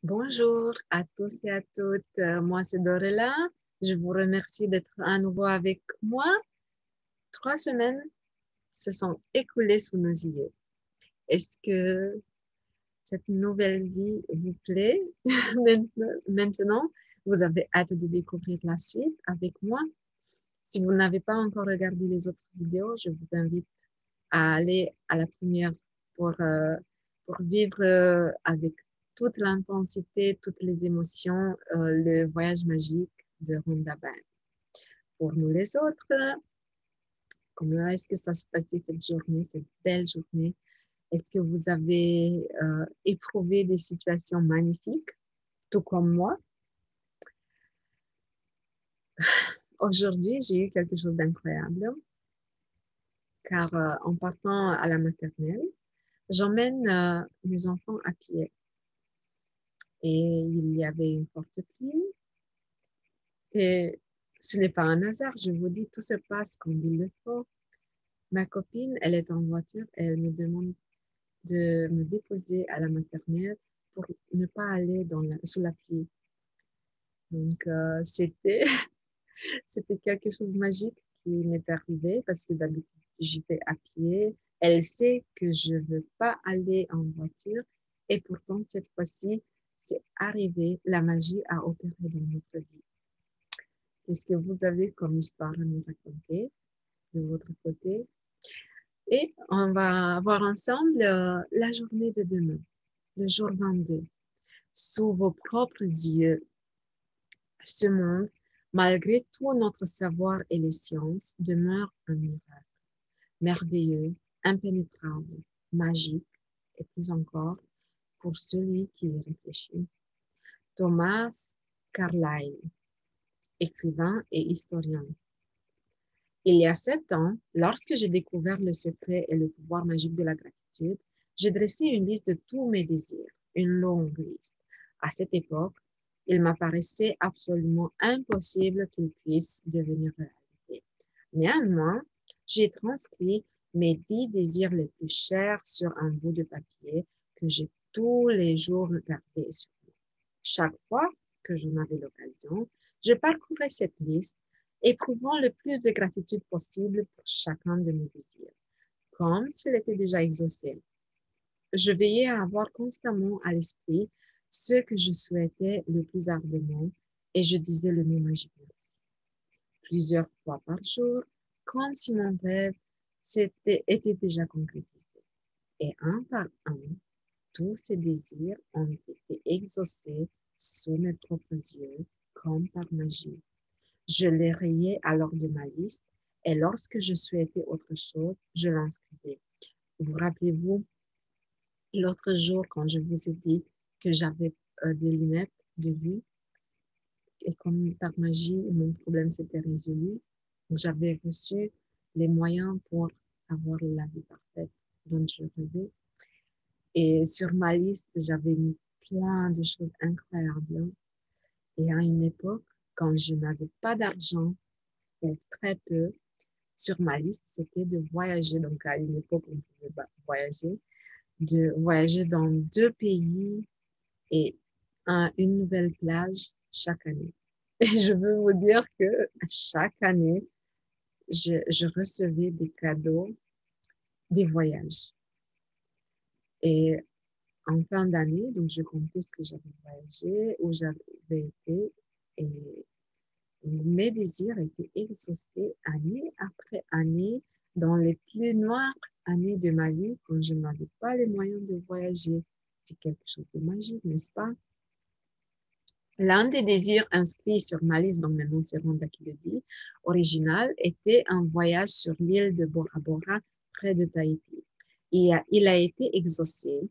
Bonjour à tous et à toutes. Moi, c'est Dorella. Je vous remercie d'être à nouveau avec moi. 3 semaines se sont écoulées sous nos yeux. Est-ce que cette nouvelle vie vous plaît maintenant? Vous avez hâte de découvrir la suite avec moi? Si vous n'avez pas encore regardé les autres vidéos, je vous invite à aller à la première pour vivre avec toute l'intensité, toutes les émotions, le voyage magique de Rhonda Byrne. Pour nous les autres, comment est-ce que ça se passait cette journée, cette belle journée? Est-ce que vous avez éprouvé des situations magnifiques, tout comme moi? Aujourd'hui, j'ai eu quelque chose d'incroyable, car en partant à la maternelle, j'emmène mes enfants à pied. Et il y avait une forte pluie. Et ce n'est pas un hasard, je vous dis, tout se passe comme il le faut. Ma copine, elle est en voiture et elle me demande de me déposer à la maternelle pour ne pas aller sous la pluie. Donc, c'était quelque chose de magique qui m'est arrivé parce que d'habitude, j'y vais à pied. Elle sait que je ne veux pas aller en voiture et pourtant, cette fois-ci, c'est arrivé, la magie a opéré dans notre vie. Qu'est-ce que vous avez comme histoire à nous raconter de votre côté? Et on va voir ensemble la journée de demain, le jour 22. Sous vos propres yeux, ce monde, malgré tout notre savoir et les sciences, demeure un miracle, merveilleux, impénétrable, magique, et plus encore pour celui qui y réfléchit. Thomas Carlyle, écrivain et historien. Il y a 7 ans, lorsque j'ai découvert le secret et le pouvoir magique de la gratitude, j'ai dressé une liste de tous mes désirs, une longue liste. À cette époque, il m'apparaissait absolument impossible qu'ils puissent devenir réalité. Néanmoins, j'ai transcrit mes 10 désirs les plus chers sur un bout de papier que j'ai tous les jours regardé sur moi. Chaque fois que j'en avais l'occasion, je parcourais cette liste, éprouvant le plus de gratitude possible pour chacun de mes désirs, comme s'il était déjà exaucé. Je veillais à avoir constamment à l'esprit ce que je souhaitais le plus ardemment et je disais le mot magique merci. Plusieurs fois par jour, comme si mon rêve était déjà concrétisé. Et un par un, tous ces désirs ont été exaucés sous mes propres yeux, comme par magie. Je les rayais alors de ma liste et lorsque je souhaitais autre chose, je l'inscrivais. Vous rappelez-vous, l'autre jour, quand je vous ai dit que j'avais des lunettes de vue et comme par magie, mon problème s'était résolu, j'avais reçu les moyens pour avoir la vie parfaite dont je rêvais. Et sur ma liste, j'avais mis plein de choses incroyables. Et à une époque, quand je n'avais pas d'argent ou très peu, sur ma liste, c'était de voyager. Donc, à une époque, on pouvait voyager, de voyager dans 2 pays et une nouvelle plage chaque année. Et je veux vous dire que chaque année, je recevais des cadeaux, des voyages. Et en fin d'année, donc je comptais ce que j'avais voyagé, où j'avais été, et mes désirs étaient exaucés année après année dans les plus noires années de ma vie quand je n'avais pas les moyens de voyager. C'est quelque chose de magique, n'est-ce pas? L'un des désirs inscrits sur ma liste, donc maintenant c'est Rhonda qui le dit, original, était un voyage sur l'île de Bora Bora, près de Tahiti. Il a été exaucé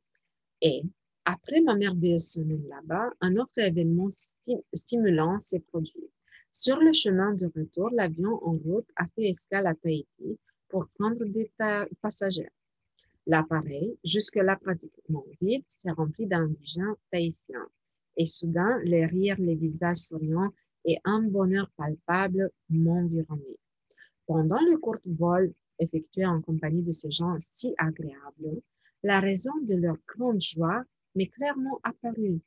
et après ma merveilleuse semaine là-bas, un autre événement stimulant s'est produit. Sur le chemin de retour, l'avion en route a fait escale à Tahiti pour prendre des passagers. L'appareil, jusque-là pratiquement vide, s'est rempli d'indigènes tahitiens. Et soudain, les rires, les visages souriants et un bonheur palpable m'environnaient. Pendant le court vol effectué en compagnie de ces gens si agréables, la raison de leur grande joie m'est clairement apparue.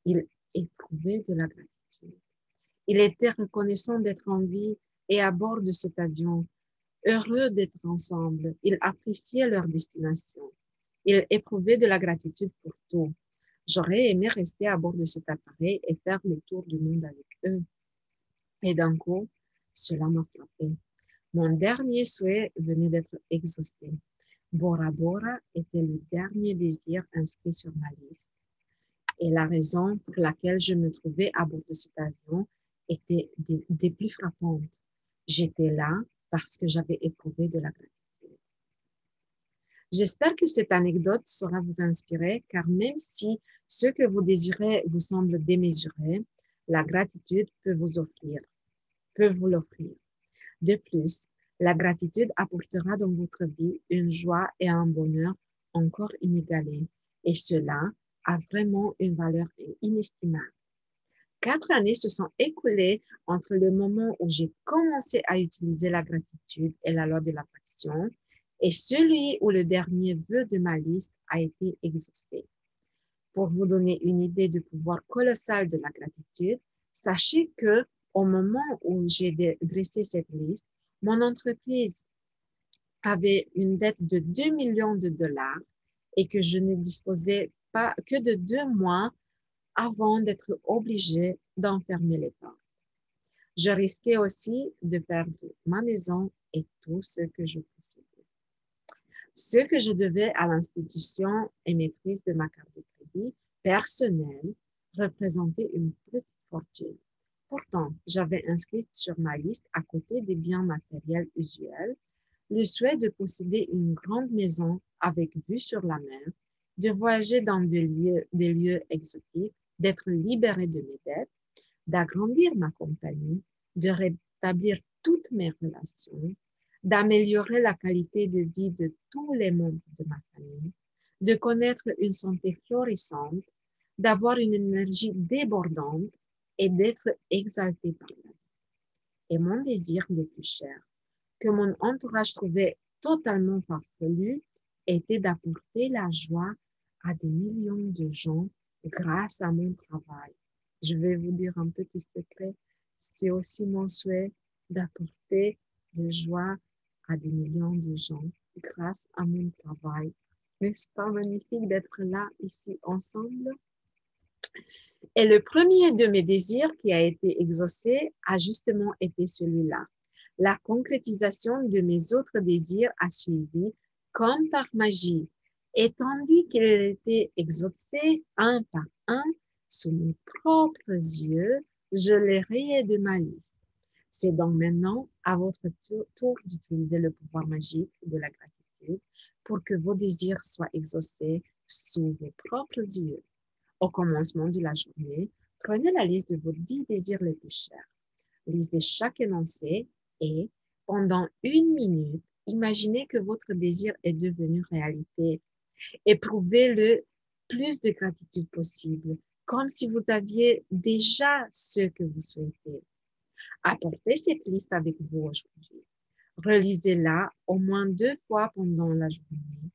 Il éprouvait de la gratitude. Il était reconnaissant d'être en vie et à bord de cet avion, heureux d'être ensemble. Il appréciait leur destination. Il éprouvait de la gratitude pour tout. J'aurais aimé rester à bord de cet appareil et faire le tour du monde avec eux. Et d'un coup, cela m'a frappé. Mon dernier souhait venait d'être exaucé. Bora Bora était le dernier désir inscrit sur ma liste. Et la raison pour laquelle je me trouvais à bord de cet avion était des plus frappantes. J'étais là parce que j'avais éprouvé de la gratitude. J'espère que cette anecdote saura vous inspirer, car même si ce que vous désirez vous semble démesuré, la gratitude peut vous l'offrir. De plus, la gratitude apportera dans votre vie une joie et un bonheur encore inégalés, et cela a vraiment une valeur inestimable. 4 années se sont écoulées entre le moment où j'ai commencé à utiliser la gratitude et la loi de l'attraction et celui où le dernier vœu de ma liste a été exaucé. Pour vous donner une idée du pouvoir colossal de la gratitude, sachez que au moment où j'ai dressé cette liste, mon entreprise avait une dette de 2 millions de dollars et que je ne disposais pas que de 2 mois avant d'être obligée d'enfermer les portes. Je risquais aussi de perdre ma maison et tout ce que je possédais. Ce que je devais à l'institution émettrice de ma carte de crédit personnelle représentait une petite fortune. Pourtant, j'avais inscrit sur ma liste, à côté des biens matériels usuels, le souhait de posséder une grande maison avec vue sur la mer, de voyager dans des lieux exotiques, d'être libéré de mes dettes, d'agrandir ma compagnie, de rétablir toutes mes relations, d'améliorer la qualité de vie de tous les membres de ma famille, de connaître une santé florissante, d'avoir une énergie débordante et d'être exalté par la vie. Et mon désir le plus cher, que mon entourage trouvait totalement farfelu, était d'apporter la joie à des millions de gens grâce à mon travail. Je vais vous dire un petit secret, c'est aussi mon souhait d'apporter de joie à des millions de gens grâce à mon travail. N'est-ce pas magnifique d'être là ici ensemble? Et le premier de mes désirs qui a été exaucé a justement été celui-là. La concrétisation de mes autres désirs a suivi comme par magie. Et tandis qu'il était exaucé un par un, sous mes propres yeux, je les rayais de ma liste. C'est donc maintenant à votre tour d'utiliser le pouvoir magique de la gratitude pour que vos désirs soient exaucés sous vos propres yeux. Au commencement de la journée, prenez la liste de vos 10 désirs les plus chers. Lisez chaque énoncé et, pendant 1 minute, imaginez que votre désir est devenu réalité. Éprouvez le plus de gratitude possible, comme si vous aviez déjà ce que vous souhaitez. Apportez cette liste avec vous aujourd'hui. Relisez-la au moins 2 fois pendant la journée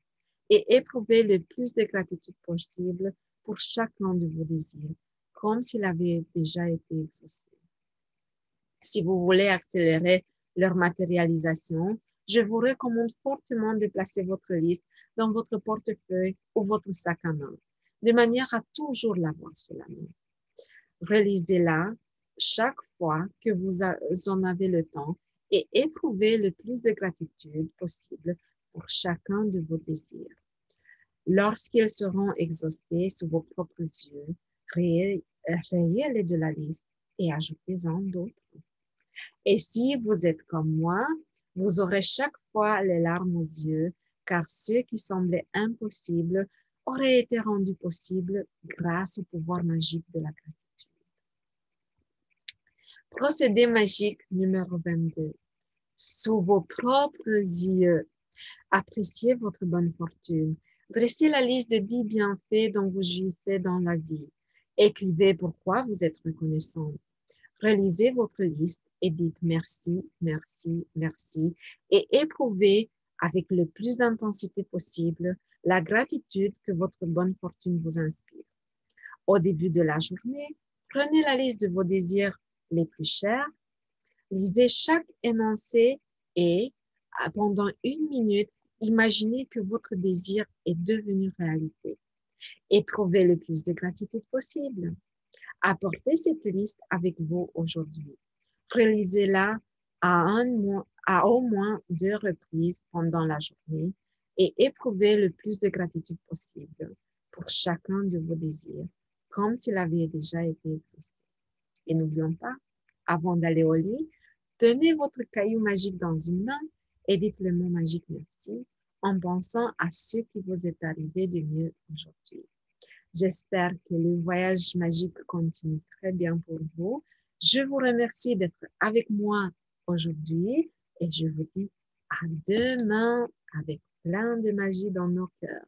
et éprouvez le plus de gratitude possible pour chacun de vos désirs, comme s'il avait déjà été exaucé. Si vous voulez accélérer leur matérialisation, je vous recommande fortement de placer votre liste dans votre portefeuille ou votre sac à main, de manière à toujours l'avoir sous la main. Relisez-la chaque fois que vous en avez le temps et éprouvez le plus de gratitude possible pour chacun de vos désirs. Lorsqu'ils seront exhaustés sous vos propres yeux, rayez-les de la liste et ajoutez-en d'autres. Et si vous êtes comme moi, vous aurez chaque fois les larmes aux yeux, car ce qui semblait impossible aurait été rendu possible grâce au pouvoir magique de la gratitude. Procédé magique numéro 22. Sous vos propres yeux, appréciez votre bonne fortune. Dressez la liste de 10 bienfaits dont vous jouissez dans la vie. Écrivez pourquoi vous êtes reconnaissant. Relisez votre liste et dites merci, merci, merci et éprouvez avec le plus d'intensité possible la gratitude que votre bonne fortune vous inspire. Au début de la journée, prenez la liste de vos désirs les plus chers, lisez chaque énoncé et, pendant 1 minute, imaginez que votre désir est devenu réalité. Éprouvez le plus de gratitude possible. Apportez cette liste avec vous aujourd'hui. Relisez-la à au moins 2 reprises pendant la journée et éprouvez le plus de gratitude possible pour chacun de vos désirs, comme s'il avait déjà été exaucé. Et n'oublions pas, avant d'aller au lit, tenez votre caillou magique dans une main et dites le mot magique merci en pensant à ce qui vous est arrivé de mieux aujourd'hui. J'espère que le voyage magique continue très bien pour vous. Je vous remercie d'être avec moi aujourd'hui et je vous dis à demain avec plein de magie dans nos cœurs.